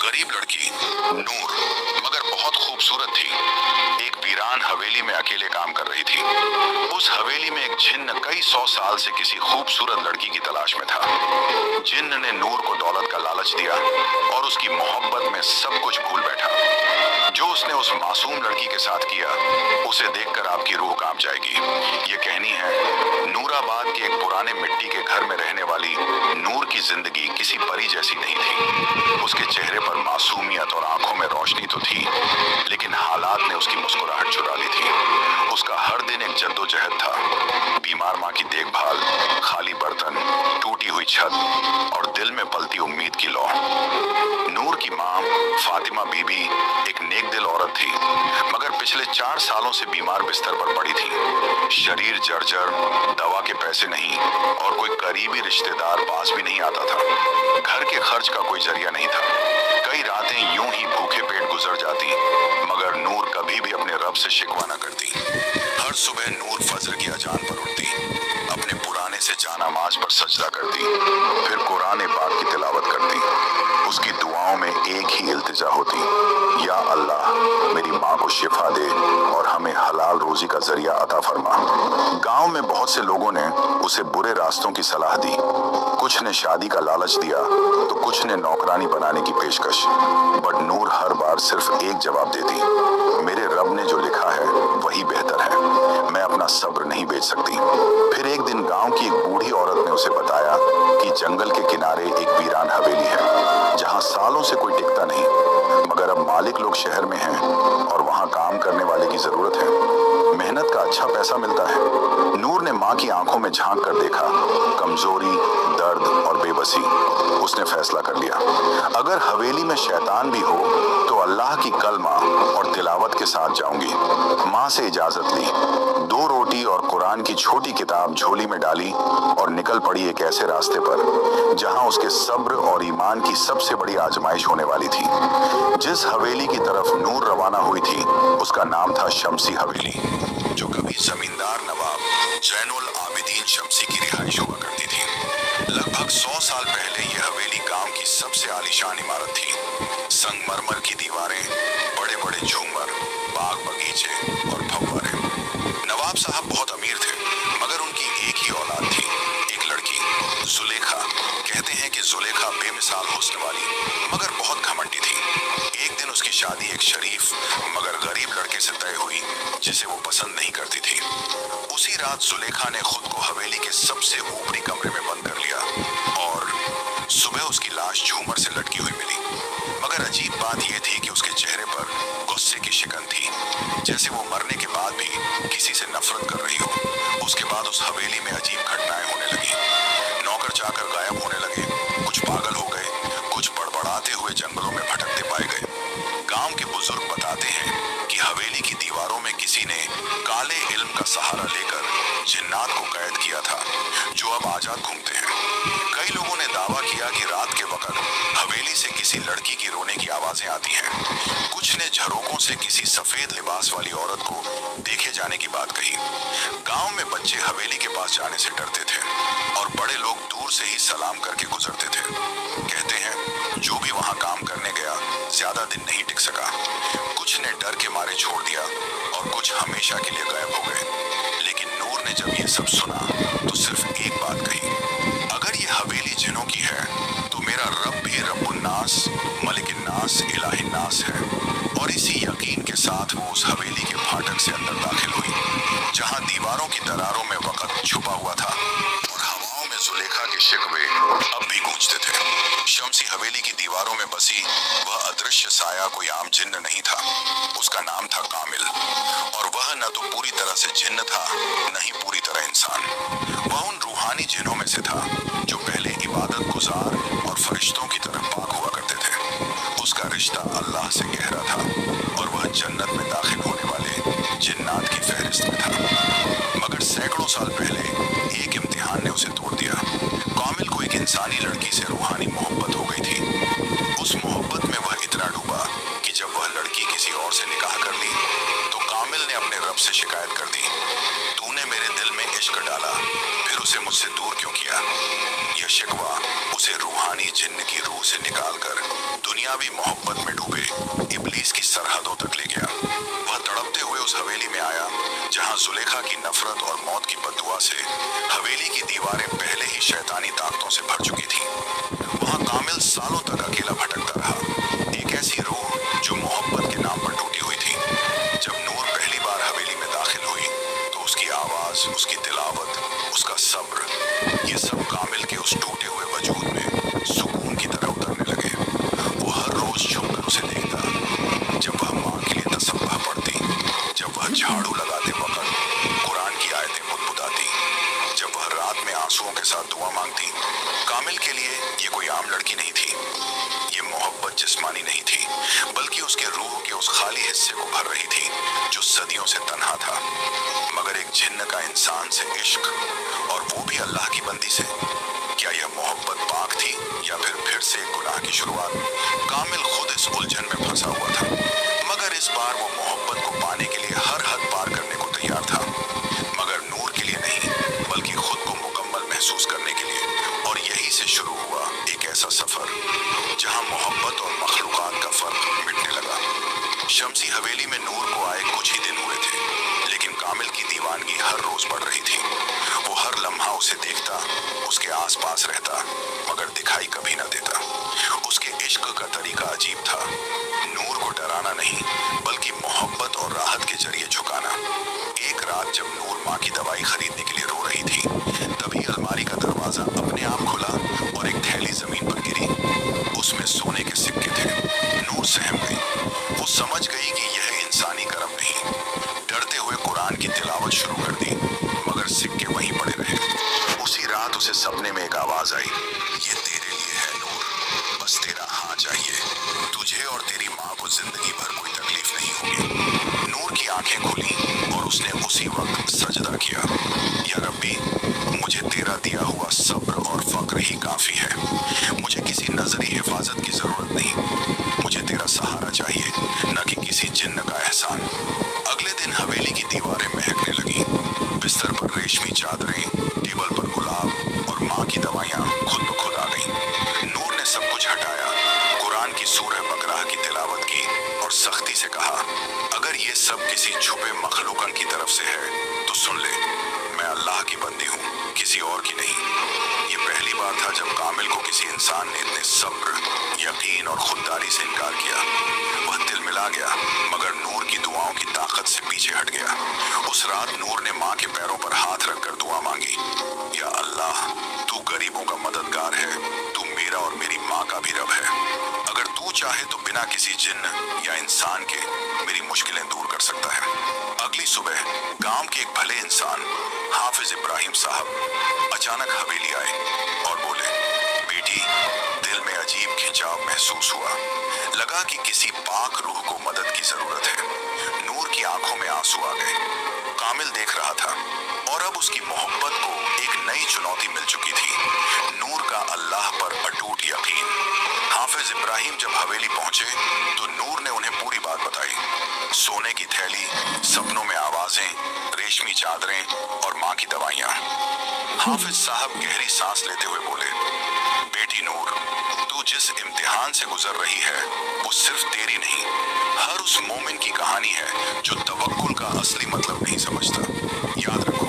गरीब लड़की नूर, मगर बहुत खूबसूरत थी, एक वीरान हवेली में अकेले काम कर रही थी। उस हवेली में एक जिन्न कई 100 साल से किसी खूबसूरत लड़की की तलाश में था। जिन्न ने नूर को दौलत का लालच दिया और उसकी मोहब्बत में सब कुछ भूल बैठा। जो उसने उस मासूम लड़की के साथ किया, उसे देखकर आपकी रूह कांप जाएगी। ये कहनी है, नूराबाद के एक पुराने मिट्टी के घर में रहने वाली नूर की जिंदगी किसी परी जैसी नहीं थी। उसके चेहरे पर मासूमियत और आंखों में रोशनी तो थी, लेकिन हालात ने उसकी मुस्कुराहट चुरा ली थी। उसका हर दिन एक जद्दोजहद था, बीमार माँ की देखभाल, खाली बर्तन, टूटी हुई छत और दिल में पलती उम्मीद की लौ। नूर की माँ फातिमा बीबी एक नेक दिल औरत थी, मगर पिछले 4 सालों से बीमार बिस्तर पर पड़ी थी। शरीर जर्जर, दवा के पैसे नहीं और कोई करीबी रिश्तेदार पास भी नहीं आता था। घर के खर्च का कोई जरिया नहीं था। कई रातें यूं ही भूखे पेट गुजर जाती, मगर नूर कभी भी अपने रब से शिकवा न करती। हर सुबह नूर फजर की अजान पर उठती, अपने पुराने से जानामाज पर सजदा करती, फिर कुरान पाक की तिलावत करती। उसकी दुआओं में एक ही इल्तिजा होती, या अल्लाह, मेरी माँ को शिफा दे और हमें हलाल रोजी का जरिया अता फरमा। गांव में बहुत से लोगों ने उसे बुरे रास्तों की सलाह दी। कुछ ने शादी का लालच दिया तो कुछ ने नौकरानी बनाने की पेशकश। बट नूर हर बार सिर्फ एक जवाब देती, मेरे रब ने जो लिखा है वही बेहतर है, मैं अपना सब्र नहीं बेच सकती। फिर एक दिन गांव की एक बूढ़ी औरत ने उसे बताया कि जंगल के किनारे एक वीरान हवेली है, जहां सालों से कोई टिकता नहीं, मगर अब मालिक लोग शहर में हैं और वहां काम करने वाले की जरूरत है। मेहनत का अच्छा पैसा मिलता है। नूर ने माँ की आंखों में झांक कर देखा, कमजोरी, दर्द और बेबसी। उसने फैसला कर लिया, अगर हवेली में शैतान भी हो तो अल्लाह की कलमा और तिलावत के साथ जाऊंगी। माँ से इजाजत ली, 2 रोटी और कुरान की छोटी किताब झोली में डाली और निकल पड़ी एक ऐसे रास्ते पर जहां उसके सब्र और ईमान की सबसे बड़ी आजमाइश होने वाली थी। जिस हवेली की तरफ नूर रवाना हुई थी, उसका नाम था शमसी हवेली, जो कभी जमींदार नवाब जैनुल आबिदीन शमसी की रिहाइश हुआ करती थी। लगभग 100 साल पहले यह हवेली गांव की सबसे आलीशान इमारत थी। संगमरमर की दीवारें, बड़े बड़े झूमर, बाग बगीचे और फव्वारे। नवाब साहब बहुत अमीर थे, मगर उनकी एक ही औलाद थी, एक लड़की, जुलेखा। कहते हैं कि जुलेखा बेमिसाल हुस्न वाली मगर बहुत घमंडी थी। एक दिन उसकी शादी एक शरीफ मगर गरीब लड़के से तय हुई, जिसे वो पसंद नहीं करती थी। उसी रात जुलेखा ने खुद को हवेली के सबसे ऊपरी कमरे में बंद कर लिया और सुबह उसकी लाश झूमर से लटकी हुई मिली। मगर अजीब बात यह थी कि उसके चेहरे पर गुस्से की शिकन थी, जैसे वो मरने के बाद भी किसी से नफरत कर रही हो। उसके बाद उस हवेली में अजीब घटनाएं होने लगी। नौकर चाकर गायब होने लगे, कुछ पागल हो गए, कुछ बड़बड़ाते हुए जंगलों में भटकते पाए गए। गांव के बुजुर्ग बताते हैं कि हवेली की दीवारों में किसी ने काले इल्म का सहारा लेकर जिन्नात को कैद किया था, जो अब आजाद घूमते हैं। कई लोगों ने दावा किया कि रात के वक्त हवेली से किसी लड़की की रोने की आवाजें आती हैं। कुछ ने झरोकों से किसी सफेद लिबास वाली औरत को देखे जाने की बात कही। गांव में बच्चे हवेली के पास जाने से डरते थे और बड़े लोग दूर से ही सलाम करके गुजरते थे। कहते हैं जो भी वहां काम करने गया ज्यादा दिन नहीं टिक सका। कुछ ने डर के मारे छोड़ दिया और कुछ हमेशा के लिए गायब हो गए। लेकिन नूर ने जब ये सब सुना तो सिर्फ एक बात कही, अगर ये हवेली जिनों की है तो मेरा रब भी रब्बुन्नास, मलिकिन्नास, इलाहिन्नास है। और इसी यकीन के साथ वो उस हवेली के फाटक से अंदर दाखिल हुई, जहां दीवारों की दरारों में वक्त छुपा हुआ था और हवाओं में जुलेखा के शिकवे अब भी गूंजते थे। शमसी हवेली की दीवारों में बसी वह अदृश्य साया कोई आम जिन्न नहीं था। उसका नाम था कामिल, और वह न तो पूरी तरह से जिन्न था, न ही पूरी तरह इंसान। वह उन रूहानी जिन्नों में से था जो पहले इबादत गुजार और फरिश्तों की तरफ पाक हुआ करते थे। उसका रिश्ता अल्लाह से गहरा था और वह जन्नत में दाखिल होने वाले जिन्नात की फहरिस्त में था। मगर सैकड़ों साल पहले एक इम्तिहान ने उसे तोड़ दिया। कामिल को एक इंसानी लड़की से रूहानी मोहब्बत हो गई थी। उस मोहब्बत में वह इतना डूबा कि जब वह लड़की किसी और से निकाह कर ली तो कामिल ने अपने रब से शिकायत कर दी, तूने मेरे दिल में इश्क डाला, फिर उसे मुझसे दूर क्यों किया। यह शिकवा उसे रूहानी जिन्न की रूह से निकालकर दुनियावी की मोहब्बत में डूबे इब्लीस की सरहदों तक ले गया। वह तड़पते हुए उस हवेली में आया जहां जुलेखा की नफरत और मौत की बददुआ से हवेली की दीवारें पहले ही शैतानी ताकतों से भर चुकी थी। वहां कामिल सालों तक अकेला भटकता रहा, एक ऐसी रूह जो मोहब्बत के नाम पर टूटी हुई थी। जब नूर पहली बार हवेली में दाखिल हुई तो उसकी आवाज, उसकी तिलावत, उसका सब्र, ये सब कामिल के उस टूटे हुए वजूद में सुकून की तरह उतरने लगे। वो हर रोज झुककर उसे देखता, जब वह माँ के लिए तसब्बह पढ़ती, जब वह झाड़ू लगाते वक्त कुरान की आयतें बुदबुदाती, जब वह रात में आंसुओं के साथ दुआ मांगती। कामिल के लिए ये कोई आम लड़की नहीं थी, ये मोहब्बत जिस्मानी नहीं थी, बल्कि उसके रूह के उस खाली हिस्से को भर रही थी जो सदियों से तन्हा था। मगर एक जिन्न का इंसान से इश्क, और वो भी अल्लाह की बंदी से, क्या यह मोहब्बत पाक थी या फिर से एक गुनाह की शुरुआत? कामिल खुद इस उलझन में फंसा हुआ था, मगर इस बार वो मोहब्बत को पाने के लिए हर हद पार करने को तैयार था, मगर नूर के लिए नहीं, बल्कि खुद को मुकम्मल महसूस करने के लिए। और यही से शुरू हुआ एक ऐसा सफर जहां मोहब्बत और मखलूकात का फर्क मिटने लगा। शम्सी हवेली में नूर को आए कुछ ही दिन हुए थे, लेकिन कामिल की दीवानगी हर रोज बढ़ रही थी। वो हर लम्हा उसे देखता, उसके आसपास रहता, मगर दिखाई कभी न देता। उसके इश्क का तरीका अजीब था, नूर को डराना नहीं, बल्कि मोहब्बत और राहत के जरिए झुकाना। एक रात जब नूर माँ की दवाई खरीदने के लिए रो रही थी, तभी अलमारी का दरवाजा अपने आप खुला और एक थैली जमीन पर गिरी। उसमें सोने के सिक्के थे। नूर सहम गई। वो समझ गई कि यह इंसानी करम नहीं। डरते हुए कुरान की तिलावत शुरू कर दी, मगर सिक्के वहीं पड़े रहे। उसी रात उसे सपने में एक आवाज आई, ये तेरे लिए है नूर, बस तेरा हाँ चाहिए। तुझे और तेरी माँ को जिंदगी भर कोई तकलीफ नहीं होगी। नूर की आंखें खुली और उसने उसी वक्त सजदा किया, या रब्बी, मुझे तेरा दिया हुआ सब्र और फक्र ही काफी है। मुझे किसी नजरी हिफाजत की जरूरत नहीं, मुझे तेरा सहारा चाहिए, न कि किसी जिन्न का एहसान। अगले दिन हवेली की दीवारें महकने लगी। बिस्तर पर रेशमी चादरें, टेबल पर गुलाब और माँ की दवाइयाँ खुद ब खुद आ गईं। नूर ने सब कुछ हटाया, कुरान की सूरह बकरा की तिलावत की और सख्ती से कहा, अगर ये सब किसी छुपे मखलूकन की तरफ से है तो सुन ले, मैं अल्लाह की बंदी हूँ, किसी और की नहीं। ये पहली बार था जब कामिल को किसी इंसान ने इतने सब्र, यकीन और खुददारी से इनकार किया। वह तिलमिला गया, मगर नूर की दुआओं की ताकत से पीछे हट गया। उस रात नूर ने माँ के पैरों पर हाथ रखकर दुआ मांगी, या अल्लाह, तू गरीबों का मददगार है, तू मेरा और मेरी माँ का भी रब है। अगर तू चाहे तो बिना किसी जिन्न या इंसान के मेरी मुश्किलें दूर कर सकता है। अगली सुबह गांव के एक भले इंसान हाफिज इब्राहिम साहब अचानक हवेली आए और बोले, बेटी, दिल में अजीब खिंचाव महसूस हुआ, लगा कि किसी पाक रूह को मदद की जरूरत है। नूर की आंखों में आंसू आ गए। कामिल देख रहा था और अब उसकी मोहब्बत को एक नई चुनौती मिल चुकी थी, नूर का अल्लाह पर अटूट यकीन। हाफिज इब्राहिम जब हवेली पहुंचे तो नूर ने उन्हें पूरी बात बताई, सोने की थैली, सपनों में आवाजें, रेशमी चादरें और माँ की दवाइयाँ। हाफिज साहब गहरी सांस लेते हुए बोले, बेटी नूर, तू जिस इम्तिहान से गुजर रही है वो सिर्फ तेरी नहीं, हर उस मोमिन की कहानी है जो तवक्कुल का असली मतलब नहीं समझता। याद रखो,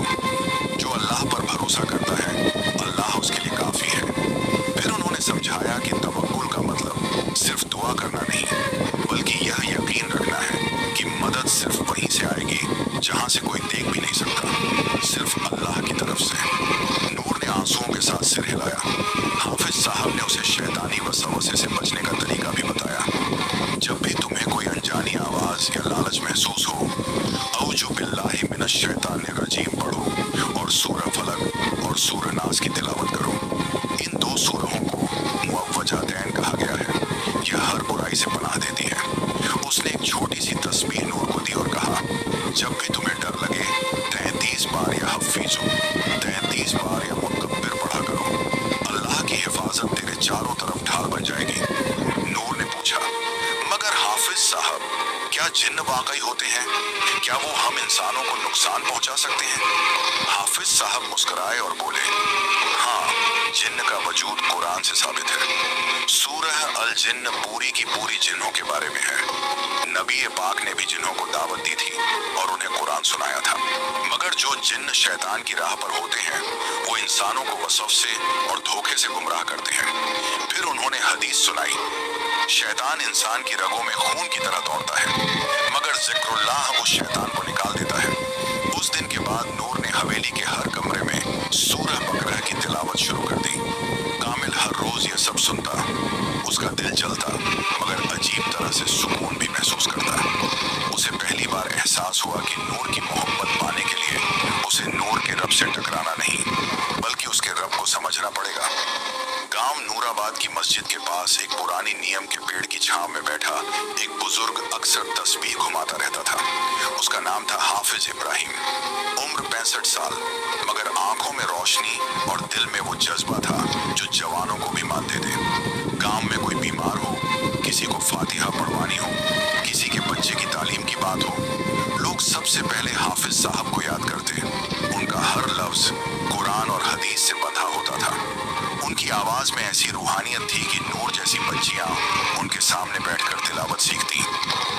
जो अल्लाह पर भरोसा करता है, अल्लाह उसके लिए काफी है। फिर उन्होंने समझाया कि तवक्कुल का मतलब सिर्फ दुआ करना नहीं, बल्कि यह यकीन रखना है कि मदद सिर्फ वहीं से आएगी जहां से कोई देख भी नहीं सकता, सिर्फ अल्लाह की तरफ से। नूर ने आंसुओं के साथ सिर हिलाया। हाफिज साहब ने उसे शैतानी वसवसे से बचने का तरीका भी बताया। जब भी तुम्हें कोई अनजानी आवाज या लालच महसूस हो, औजु बिल्लाहि मिनश शैतानिर रजीम पढ़ो और सूरह फलक और सूरह नास की तिलावत करो। इन दो सूरहों को मुअव्वजातैन कहा गया है, यह हर बुराई से पनाह देती है। उसने एक छोटी सी तस्बीह नूर को दी और कहा, जब भी तुम्हें डर लगे 33 बार या हफीजो, 33 बार या मुकब्बिर पढ़ा करो, अल्लाह की हिफाजत तेरे चारों तरफ ढाल बन जाएगी। नूर ने पूछा, मगर हाफिज साहब, क्या जिन्न वाकई होते हैं? क्या वो हम इंसानों को नुकसान पहुंचा सकते हैं? हाफिज साहब मुस्कुराए और बोले, हाँ, जिन्न का वजूद कुरान से साबित है। सूरह अल जिन्न पूरी की पूरी जिन्नों के बारे में है। नबी पाक ने भी जिन्नों को दावत दी थी और उन्हें कुरान सुनाया था। मगर जो जिन्न शैतान की राह पर होते हैं वो इंसानों को वसवसे और धोखे से गुमराह करते हैं। फिर उन्होंने हदीस सुनाई, शैतान इंसान की रगों में खून की तरह दौड़ता है, मगर जिक्रुल्लाह उस शैतान को निकाल देता है। उस दिन के बाद नूर ने हवेली के हर कमरे में सूरह बकरह की तिलावत शुरू कर दी। कामिल हर रोज ये सब सुनता, उसका दिल जलता, मगर अजीब तरह से सुकून भी महसूस करता। उसे पहली बार एहसास हुआ कि नूर की मोहब्बत पाने के लिए उसे नूर के रब से टकराना नहीं, बल्कि उसके रब को समझना पड़ेगा। गांव नूराबाद की मस्जिद के पास एक पुरानी नीम के पेड़ की छांव में बैठा एक बुजुर्ग अक्सर तस्बीह घुमाता रहता था। उसका नाम था हाफिज इब्राहिम। उम्र 65 साल, मगर आंखों में रोशनी और दिल में वो जज्बा था जो जवानों को भी मात दे दे। गांव में कोई बीमार हो, किसी को फातिहा पढ़वानी हो, किसी के बच्चे की तालीम की बात हो, लोग सबसे पहले हाफिज साहब को याद करते। उनका हर लफ्ज कुरान और हदीस से बंधा होता था। उनकी आवाज में ऐसी रूहानियत थी कि नूर जैसी बच्चियां उनके सामने बैठकर तिलावत सीखती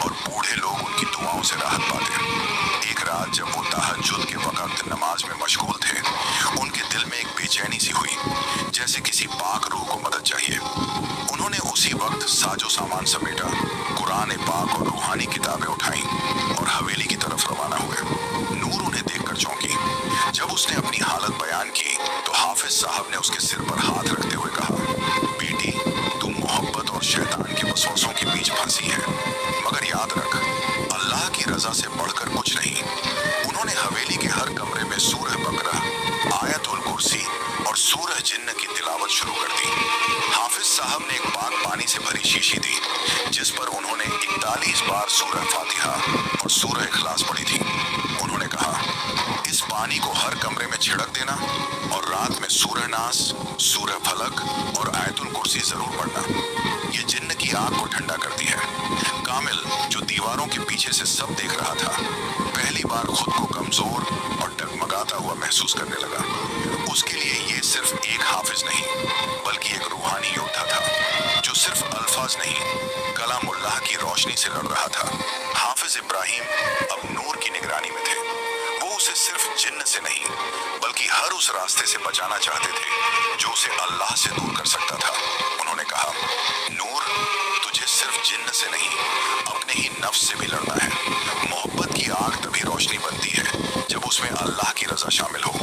और बूढ़े लोग उनकी दुआओं से राहत पाते। एक रात जब वो तहज्जुद के वक्त नमाज में मशगूल थे, उनके दिल में एक बेचैनी सी हुई, जैसे किसी पाक रूह को मदद चाहिए। उन्होंने उसी वक्त साजो सामान समेटा, कुरान पाक और रूहानी किताबें उठाई और हवेली की तरफ रवाना हुए। नूर उन्हें देखकर चौंकी। जब उसने अपनी हालत बयान की तो हाफिज साहब ने उसके सिर पर हाथ रखते हुए कहा, बेटी, तुम मोहब्बत और शैतान के वसवसों के बीच फंसी है, मगर याद रख, अल्लाह की रजा से बढ़कर कुछ नहीं। उन्होंने हवेली के हर कमरे में सूरह बकरा, आयतुल कुर्सी और सूरह जिन्न की तिलावत शुरू कर दी। हाफिज साहब ने एक पाक पानी से भरी शीशी दी, जिस पर उन्होंने 41 बार सूरह फातिहा और सूरह इखलास पढ़ी थी। उन्होंने कहा, इस पानी को हर कमरे में छिड़क देना और रात में सूरह नास, सूरह फलक और आयतुल कुर्सी जरूर पढ़ना। ये जिन्न की आग को ठंडा करती है। कामिल, जो दीवारों के पीछे से सब देख रहा था, पहली बार खुद को कमजोर और डगमगाता हुआ महसूस करने लगा। उसके लिए ये सिर्फ एक हाफिज नहीं, बल्कि एक रूहानी योद्धा था, जो सिर्फ अल्फाज नहीं, कलामुल्लाह की रोशनी से लड़ रहा था। हाफिज इब्राहिम अब नूर की निगरानी में थे। वो उसे सिर्फ जिन्न से नहीं, बल्कि हर उस रास्ते से बचाना चाहते थे जो उसे अल्लाह से दूर कर सकता था। उन्होंने कहा, नूर, तुझे सिर्फ जिन्न से नहीं, अपने ही नफ्स से भी लड़ना है। मोहब्बत की आग तभी रोशनी बनती है जब उसमें अल्लाह की रजा शामिल हो।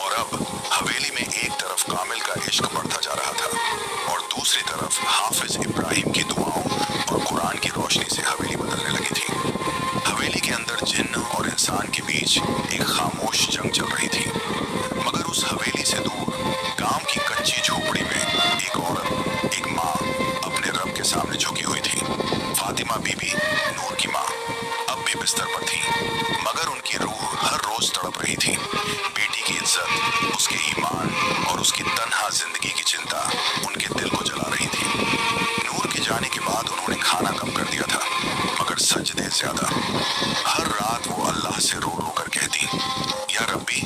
और अब हवेली में एक तरफ कामिल का इश्क बढ़ता जा रहा था और दूसरी तरफ हाफिज इब्राहिम की दुआओं और कुरान की रोशनी से हवेली बदलने लगी थी। हवेली के अंदर जिन्न और इंसान के बीच एक खामोश जंग चल रही थी। मगर उस हवेली से दूर गांव की कच्ची झोपड़ी में एक औरत, एक माँ, अपने रब के सामने झुकी हुई थी। फातिमा बीबी, नूर की माँ, अब भी बिस्तर पर थी, मगर उनकी रूह हर रोज तड़प रही थी। बेटी की इज्जत, उसके ईमान और उसकी तन्हा जिंदगी की चिंता उनके दिल को जला रही थी। नूर के जाने के बाद उन्होंने खाना कम कर दिया था, मगर सजदे ज्यादा। हर रात वो अल्लाह से रो रो कर कहती, या रब्बी,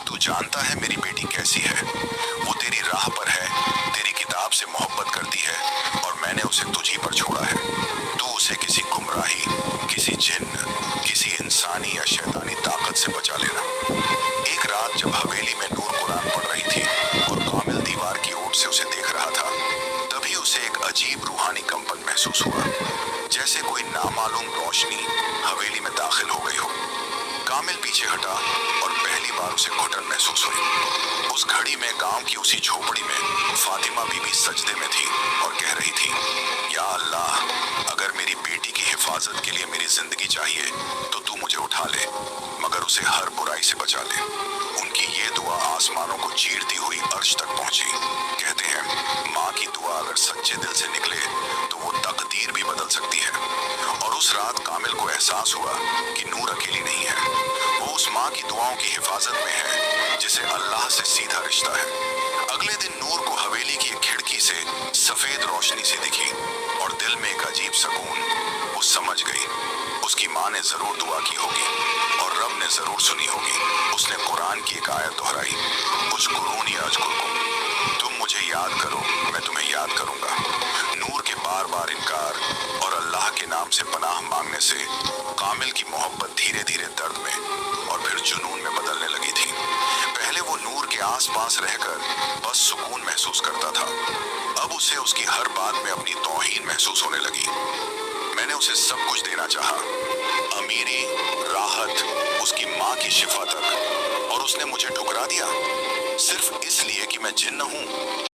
तू जानता है मेरी बेटी कैसी है। वो तेरी राह पर है, तेरी किताब से मोहब्बत करती है और मैंने उसे तुझी पर छोड़ा है। तू उसे किसी गुमराही, किसी जिन्न, किसी इंसानी या शैतानी ताकत से बचा लेना। एक रात जब हवेली में नूर कुरान पढ़ रही थी और कामिल दीवार की ओर से उसे देख रहा था, तभी उसे एक अजीब रूहानी कंपन महसूस हुआ, जैसे कोई नामालूम रोशनी हवेली में दाखिल हो गई हो। कामिल पीछे हटा और पहली बार उसे घुटन महसूस हुई। उस घड़ी में गांव की उसी झोपड़ी में फातिमा बीबी सजदे में थी और कह रही थी, या अल्लाह, अगर मेरी बेटी की हिफाजत के लिए मेरी जिंदगी चाहिए तो तू मुझे उठा ले, मगर उसे हर बुराई से बचा ले। उनकी ये दुआ आसमानों को चीरती हुई अर्श तक पहुंची। कहते हैं, माँ की दुआ अगर सच्चे दिल से निकले तो वो तकदीर भी बदल सकती है। और उस रात कामिल को एहसास हुआ कि नूर अकेली नहीं है। वो उस माँ की दुआओं की हिफाजत में है जिसे अल्लाह से सीधा रिश्ता है। अगले दिन नूर को हवेली की एक खिड़की से सफेद रोशनी सी दिखी और दिल में एक अजीब सुकून। वो समझ गई, اس کی ماں نے ضرور دعا کی ہوگی اور رب نے ضرور سنی ہوگی۔ اس نے قرآن کی ایک آیت دہرائی، اذکرونی اذکرکم، تم مجھے یاد کرو میں تمہیں یاد کروں گا۔ نور کے بار بار انکار اور اللہ کے نام سے پناہ مانگنے سے کامل کی محبت دھیرے دھیرے درد میں اور پھر جنون میں بدلنے لگی تھی۔ پہلے وہ نور کے آس پاس رہ کر بس سکون محسوس کرتا تھا، اب اسے اس کی ہر بات میں اپنی توہین محسوس ہونے لگی۔ میں نے اسے سب کچھ دینا چاہا، امیری، راحت، اس کی ماں کی شفا تک، اور اس نے مجھے ٹھکرا دیا صرف اس لیے کہ میں جن ہوں۔